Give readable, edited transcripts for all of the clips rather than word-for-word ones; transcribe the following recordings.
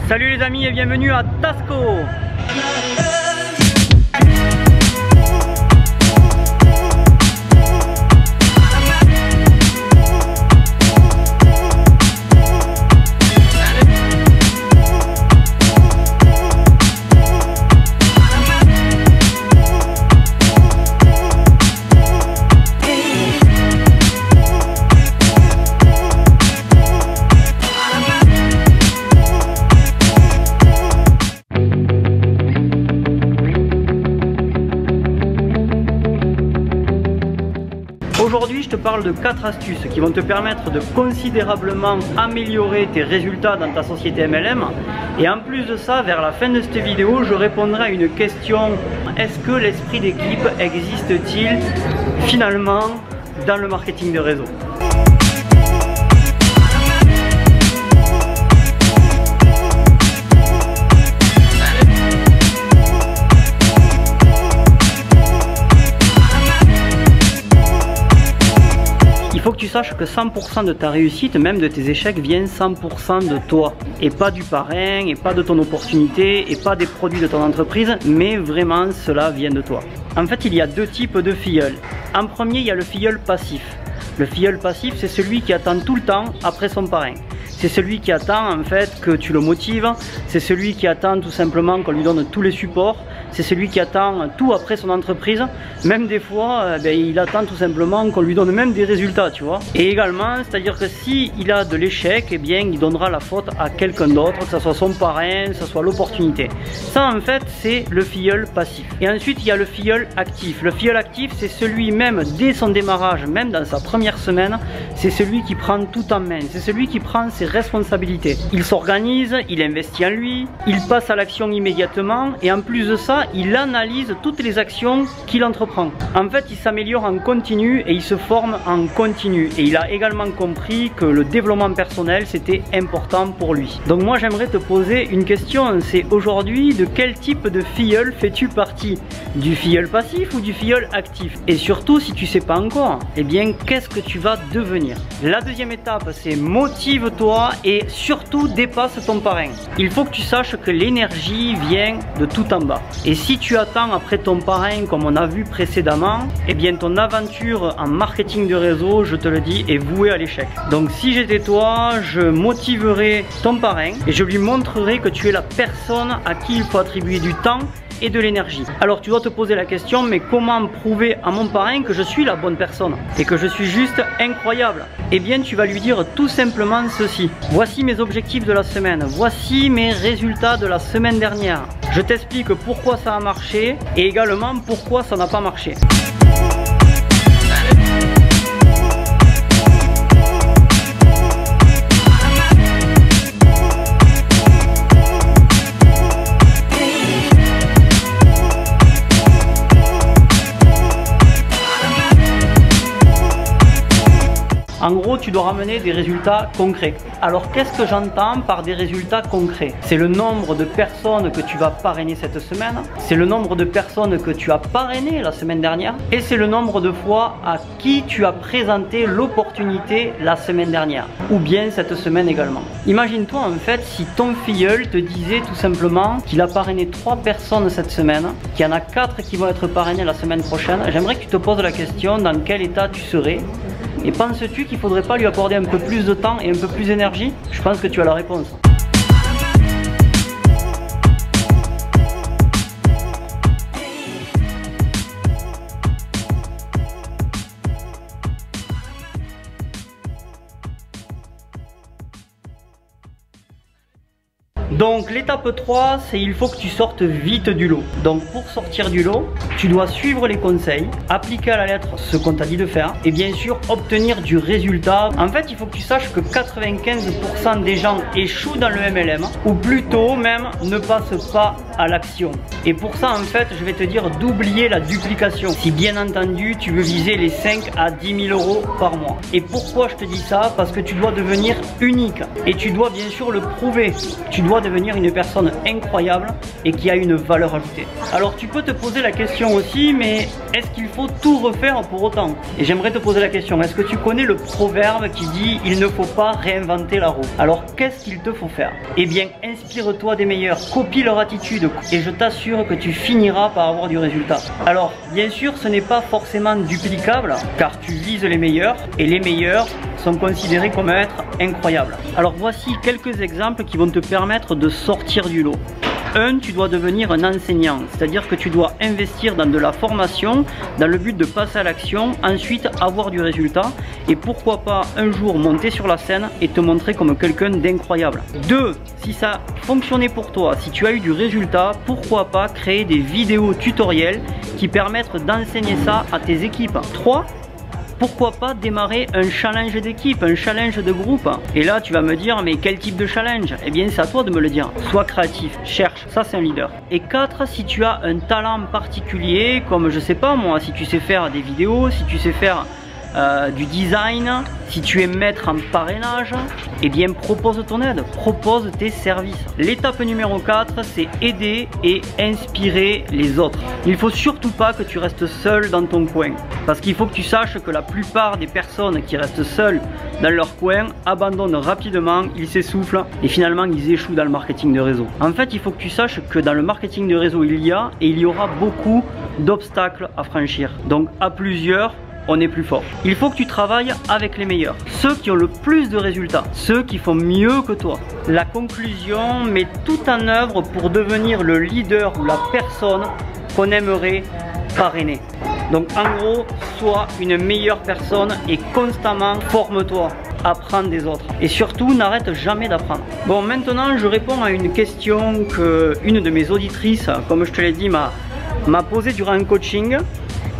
Salut les amis et bienvenue à Tasco. Aujourd'hui, je te parle de 4 astuces qui vont te permettre de considérablement améliorer tes résultats dans ta société MLM. Et en plus de ça, vers la fin de cette vidéo, je répondrai à une question: est-ce que l'esprit d'équipe existe-t-il finalement dans le marketing de réseau? Il faut que tu saches que 100% de ta réussite, même de tes échecs, viennent 100% de toi. Et pas du parrain, et pas de ton opportunité, et pas des produits de ton entreprise, mais vraiment cela vient de toi. En fait, il y a deux types de filleul. En premier, il y a le filleul passif. Le filleul passif, c'est celui qui attend tout le temps après son parrain. C'est celui qui attend en fait que tu le motives, c'est celui qui attend tout simplement qu'on lui donne tous les supports, c'est celui qui attend tout après son entreprise, même des fois il attend tout simplement qu'on lui donne même des résultats, tu vois. Et également, c'est-à-dire que si il a de l'échec, eh bien il donnera la faute à quelqu'un d'autre, que ce soit son parrain, que ce soit l'opportunité. Ça en fait c'est le filleul passif. Et ensuite il y a le filleul actif. Le filleul actif, c'est celui même dès son démarrage, même dans sa première semaine, c'est celui qui prend tout en main, c'est celui qui prend ses responsabilités. Il s'organise, il investit en lui, il passe à l'action immédiatement et en plus de ça, il analyse toutes les actions qu'il entreprend. En fait, il s'améliore en continu et il se forme en continu. Et il a également compris que le développement personnel, c'était important pour lui. Donc moi, j'aimerais te poser une question. C'est aujourd'hui, de quel type de filleul fais-tu partie? Du filleul passif ou du filleul actif? Et surtout, si tu sais pas encore, eh bien, qu'est-ce que tu vas devenir? La deuxième étape, c'est motive-toi et surtout dépasse ton parrain. Il faut que tu saches que l'énergie vient de tout en bas. Et si tu attends après ton parrain comme on a vu précédemment, eh bien ton aventure en marketing de réseau, je te le dis, est vouée à l'échec. Donc si j'étais toi, je motiverais ton parrain et je lui montrerai que tu es la personne à qui il faut attribuer du temps et de l'énergie. Alors tu dois te poser la question, mais comment prouver à mon parrain que je suis la bonne personne et que je suis juste incroyable? Eh bien tu vas lui dire tout simplement ceci: voici mes objectifs de la semaine, voici mes résultats de la semaine dernière. Je t'explique pourquoi ça a marché et également pourquoi ça n'a pas marché. En gros, tu dois ramener des résultats concrets. Alors, qu'est-ce que j'entends par des résultats concrets? C'est le nombre de personnes que tu vas parrainer cette semaine, c'est le nombre de personnes que tu as parrainé la semaine dernière, et c'est le nombre de fois à qui tu as présenté l'opportunité la semaine dernière, ou bien cette semaine également. Imagine-toi en fait si ton filleul te disait tout simplement qu'il a parrainé 3 personnes cette semaine, qu'il y en a 4 qui vont être parrainées la semaine prochaine. J'aimerais que tu te poses la question: dans quel état tu serais? Et penses-tu qu'il ne faudrait pas lui accorder un peu plus de temps et un peu plus d'énergie? Je pense que tu as la réponse. Donc l'étape 3, c'est il faut que tu sortes vite du lot. Donc pour sortir du lot, tu dois suivre les conseils, appliquer à la lettre ce qu'on t'a dit de faire et bien sûr obtenir du résultat. En fait, il faut que tu saches que 95% des gens échouent dans le MLM ou plutôt même ne passent pas à l'action. Et pour ça, en fait, je vais te dire d'oublier la duplication. Si bien entendu, tu veux viser les 5 à 10 000 euros par mois. Et pourquoi je te dis ça? Parce que tu dois devenir unique et tu dois bien sûr le prouver. Tu dois devenir une personne incroyable et qui a une valeur ajoutée. Alors tu peux te poser la question aussi, mais est-ce qu'il faut tout refaire pour autant? Et j'aimerais te poser la question, est-ce que tu connais le proverbe qui dit il ne faut pas réinventer la roue? Alors qu'est-ce qu'il te faut faire? Eh bien, inspire-toi des meilleurs, copie leur attitude et je t'assure que tu finiras par avoir du résultat. Alors bien sûr, ce n'est pas forcément duplicable car tu vises les meilleurs et les meilleurs sont considérés comme être incroyables. Alors voici quelques exemples qui vont te permettre de sortir du lot. 1. Tu dois devenir un enseignant, c'est-à-dire que tu dois investir dans de la formation dans le but de passer à l'action, ensuite avoir du résultat et pourquoi pas un jour monter sur la scène et te montrer comme quelqu'un d'incroyable. 2. Si ça fonctionnait pour toi, si tu as eu du résultat, pourquoi pas créer des vidéos tutoriels qui permettent d'enseigner ça à tes équipes. 3. Pourquoi pas démarrer un challenge d'équipe, un challenge de groupe? Et là tu vas me dire, mais quel type de challenge? Eh bien c'est à toi de me le dire. Sois créatif, cherche, ça c'est un leader. Et 4, si tu as un talent particulier, comme je sais pas moi, si tu sais faire des vidéos, si tu sais faire du design, si tu es maître en parrainage, eh bien propose ton aide, propose tes services. L'étape numéro 4, c'est aider et inspirer les autres. Il ne faut surtout pas que tu restes seul dans ton coin, parce qu'il faut que tu saches que la plupart des personnes qui restent seules dans leur coin abandonnent rapidement, ils s'essoufflent et finalement ils échouent dans le marketing de réseau. En fait, il faut que tu saches que dans le marketing de réseau, il y a et il y aura beaucoup d'obstacles à franchir. Donc à plusieurs, on est plus fort. Il faut que tu travailles avec les meilleurs, ceux qui ont le plus de résultats, ceux qui font mieux que toi. La conclusion, met tout en œuvre pour devenir le leader ou la personne qu'on aimerait parrainer. Donc en gros, sois une meilleure personne et constamment forme-toi. Apprends des autres et surtout n'arrête jamais d'apprendre. Bon, maintenant je réponds à une question que une de mes auditrices, comme je te l'ai dit, m'a posée durant un coaching.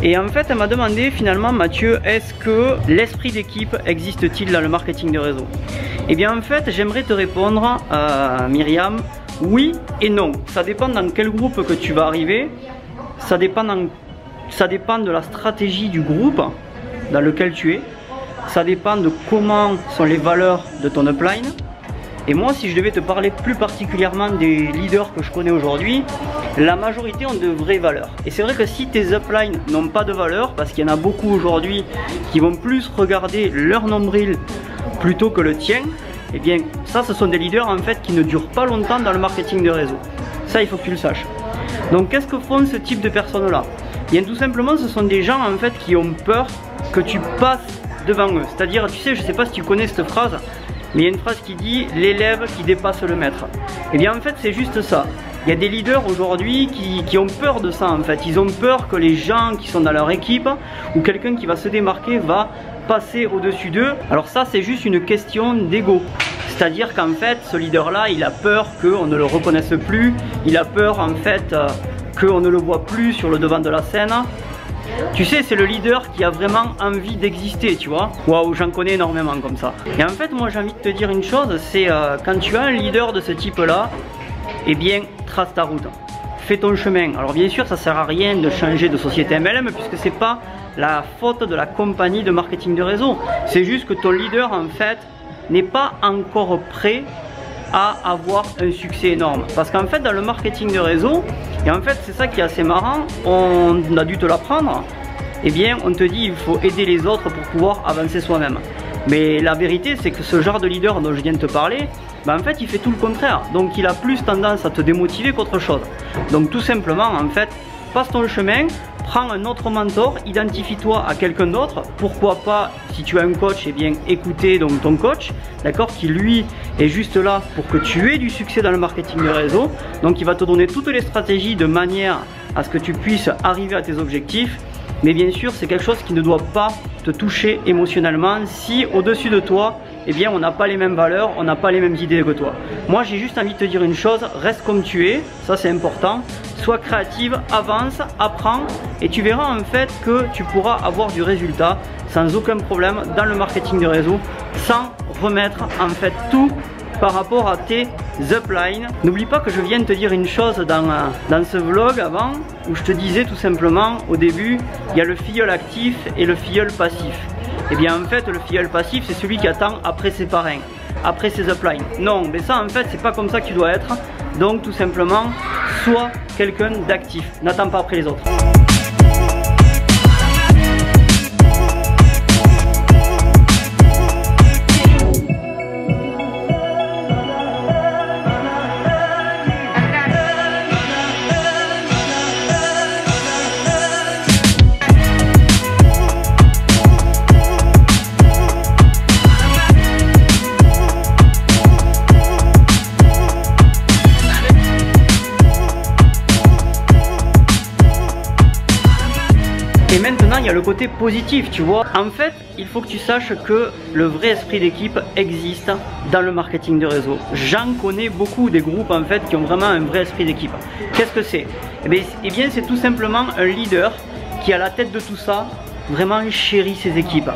Et en fait, elle m'a demandé finalement, Mathieu, est-ce que l'esprit d'équipe existe-t-il dans le marketing de réseau? Eh bien en fait, j'aimerais te répondre, Myriam, oui et non. Ça dépend dans quel groupe que tu vas arriver, ça dépend de la stratégie du groupe dans lequel tu es, ça dépend de comment sont les valeurs de ton upline. Et moi, si je devais te parler plus particulièrement des leaders que je connais aujourd'hui, la majorité ont de vraies valeurs. Et c'est vrai que si tes uplines n'ont pas de valeur, parce qu'il y en a beaucoup aujourd'hui qui vont plus regarder leur nombril plutôt que le tien, eh bien ça, ce sont des leaders en fait qui ne durent pas longtemps dans le marketing de réseau. Ça, il faut que tu le saches. Donc qu'est-ce que font ce type de personnes-là? Eh bien tout simplement, ce sont des gens en fait qui ont peur que tu passes devant eux. C'est-à-dire, tu sais, je sais pas si tu connais cette phrase, mais il y a une phrase qui dit « l'élève qui dépasse le maître ». Et bien en fait c'est juste ça. Il y a des leaders aujourd'hui qui ont peur de ça en fait. Ils ont peur que les gens qui sont dans leur équipe ou quelqu'un qui va se démarquer va passer au-dessus d'eux. Alors ça c'est juste une question d'ego. C'est-à-dire qu'en fait ce leader là il a peur qu'on ne le reconnaisse plus. Il a peur en fait qu'on ne le voit plus sur le devant de la scène. Tu sais, c'est le leader qui a vraiment envie d'exister, tu vois. Waouh, j'en connais énormément comme ça. Et en fait, moi j'ai envie de te dire une chose, c'est quand tu as un leader de ce type-là, eh bien, trace ta route. Fais ton chemin. Alors bien sûr, ça sert à rien de changer de société MLM puisque c'est pas la faute de la compagnie de marketing de réseau. C'est juste que ton leader, en fait, n'est pas encore prêt à avoir un succès énorme. Parce qu'en fait, dans le marketing de réseau, et en fait, c'est ça qui est assez marrant, on a dû te l'apprendre, eh bien, on te dit il faut aider les autres pour pouvoir avancer soi-même. Mais la vérité, c'est que ce genre de leader dont je viens de te parler, ben en fait, il fait tout le contraire. Donc, il a plus tendance à te démotiver qu'autre chose. Donc, tout simplement, en fait, passe ton chemin, prends un autre mentor, identifie-toi à quelqu'un d'autre. Pourquoi pas, si tu as un coach, eh bien écouter donc ton coach, d'accord, qui lui est juste là pour que tu aies du succès dans le marketing de réseau. Donc il va te donner toutes les stratégies de manière à ce que tu puisses arriver à tes objectifs. Mais bien sûr, c'est quelque chose qui ne doit pas te toucher émotionnellement si au-dessus de toi, eh bien on n'a pas les mêmes valeurs, on n'a pas les mêmes idées que toi. Moi j'ai juste envie de te dire une chose, reste comme tu es, ça c'est important. Sois créative, avance, apprends et tu verras en fait que tu pourras avoir du résultat sans aucun problème dans le marketing de réseau sans remettre en fait tout par rapport à tes uplines. N'oublie pas que je viens de te dire une chose dans ce vlog avant où je te disais tout simplement au début il y a le filleul actif et le filleul passif. Et bien en fait le filleul passif c'est celui qui attend après ses parrains. après ses uplines. Non, mais ça en fait c'est pas comme ça que tu dois être. Donc tout simplement, sois quelqu'un d'actif, n'attends pas après les autres. Et maintenant il y a le côté positif, tu vois. En fait, il faut que tu saches que le vrai esprit d'équipe existe dans le marketing de réseau. J'en connais beaucoup des groupes en fait qui ont vraiment un vrai esprit d'équipe. Qu'est-ce que c'est? Eh bien c'est tout simplement un leader qui à la tête de tout ça vraiment chérit ses équipes.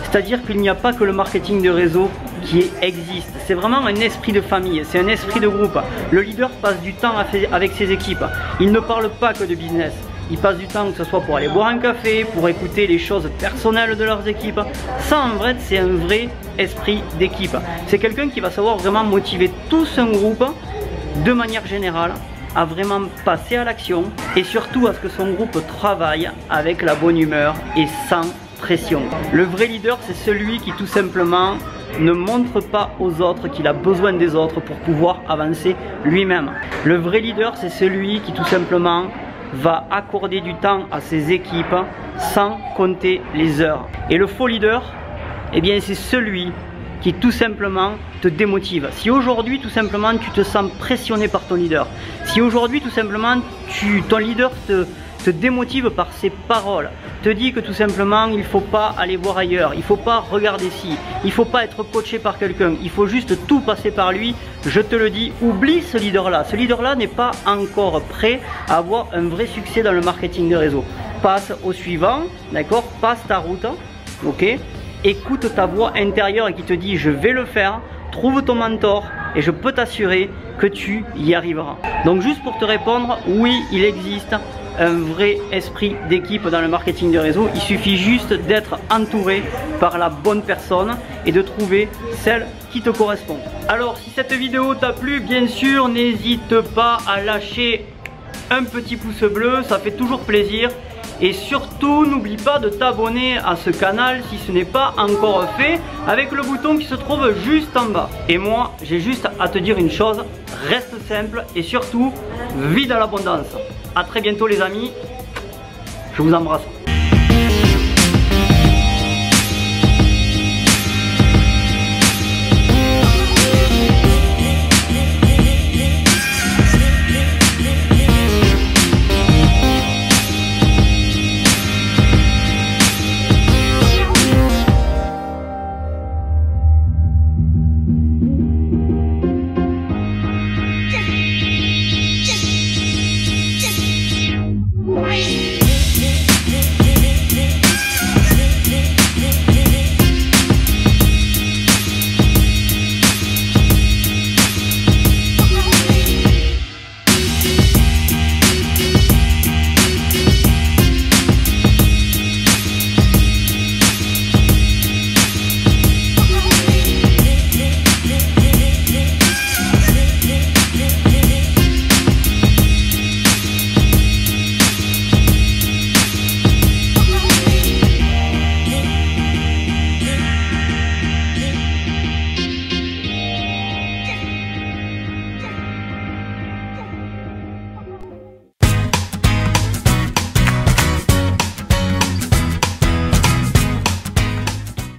C'est-à-dire qu'il n'y a pas que le marketing de réseau qui existe. C'est vraiment un esprit de famille, c'est un esprit de groupe. Le leader passe du temps avec ses équipes. Il ne parle pas que de business. Ils passent du temps, que ce soit pour aller boire un café, pour écouter les choses personnelles de leurs équipes. Ça en vrai, c'est un vrai esprit d'équipe. C'est quelqu'un qui va savoir vraiment motiver tout son groupe de manière générale à vraiment passer à l'action et surtout à ce que son groupe travaille avec la bonne humeur et sans pression. Le vrai leader, c'est celui qui tout simplement ne montre pas aux autres qu'il a besoin des autres pour pouvoir avancer lui-même. Le vrai leader, c'est celui qui tout simplement va accorder du temps à ses équipes sans compter les heures. Et le faux leader, eh bien c'est celui qui tout simplement te démotive. Si aujourd'hui tout simplement tu te sens pressionné par ton leader, si aujourd'hui tout simplement ton leader te démotive par ses paroles, te dit que tout simplement il ne faut pas aller voir ailleurs, il ne faut pas regarder ci, il ne faut pas être coaché par quelqu'un, il faut juste tout passer par lui, je te le dis, oublie ce leader là. Ce leader là n'est pas encore prêt à avoir un vrai succès dans le marketing de réseau. Passe au suivant, d'accord, passe ta route, ok, écoute ta voix intérieure qui te dit je vais le faire, trouve ton mentor et je peux t'assurer que tu y arriveras. Donc juste pour te répondre, oui il existe un vrai esprit d'équipe dans le marketing de réseau. Il suffit juste d'être entouré par la bonne personne et de trouver celle qui te correspond. Alors si cette vidéo t'a plu, bien sûr n'hésite pas à lâcher un petit pouce bleu, ça fait toujours plaisir. Et surtout n'oublie pas de t'abonner à ce canal si ce n'est pas encore fait avec le bouton qui se trouve juste en bas. Et moi j'ai juste à te dire une chose, reste simple et surtout vis dans l'abondance. A très bientôt les amis, je vous embrasse.